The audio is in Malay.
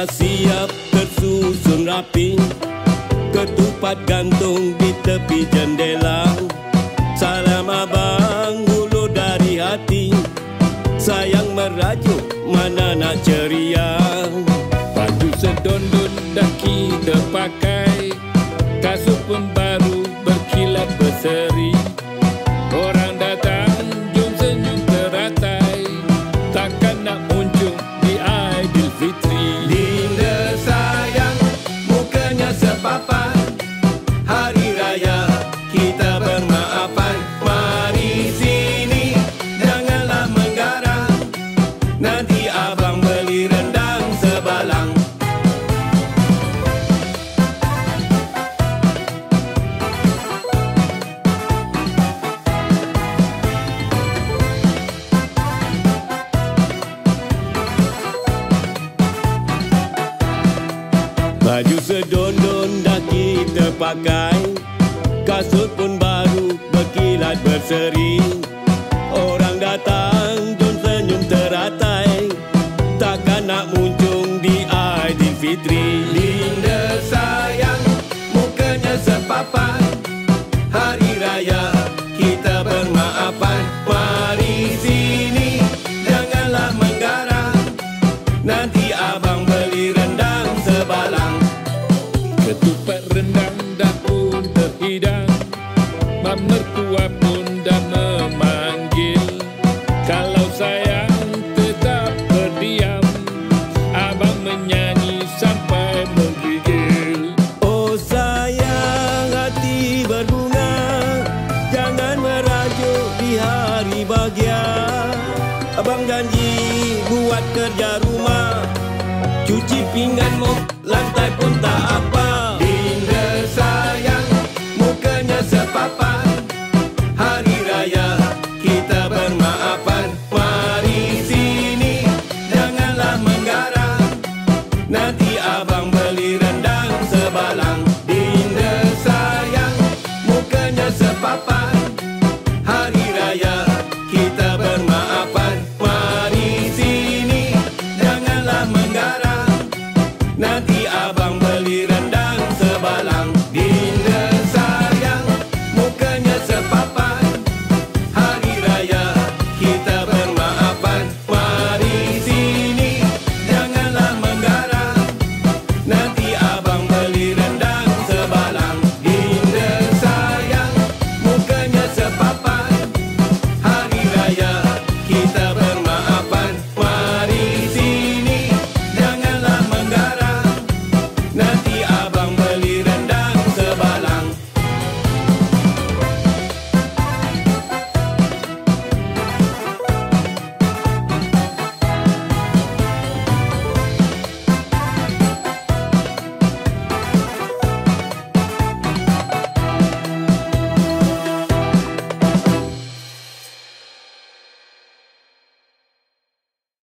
sudah siap tersusun rapi, ketupat gantung di tepi jendela. Salam abang ulu dari hati, sayang merajuk mana nak ceria. Baju sedondon dah kita pakai, kasut pun baru berkilat berseri. Orang datang jom senyum teratai, takkan nak muncung di Aidilfitri. Dinda sayang mukanya sepapan, hari raya kita bermaafan. Mari sini janganlah menggarang, nanti abang beli rendang sebalang. Baju sedondon dah kita pakai, kasut pun baru berkilat berseri. Orang datang jom senyum teratai, takkan nak muncung di Aidilfitri. Dinda sayang mukanya sepapan, hari raya kita bermaafan. Mari sini janganlah menggarang, nanti abang beli rendang sebalang. Ketupat rendang dah pun terhidang, mak mertua pun dah memanggil. Kalau sayang tetap berdiam, abang menyanyi sampai menggigil. Oh sayang hati berbunga, jangan merajuk di hari bahagia. Abang janji buat kerja rumah, cuci pinggan mop lantai pun tak apa.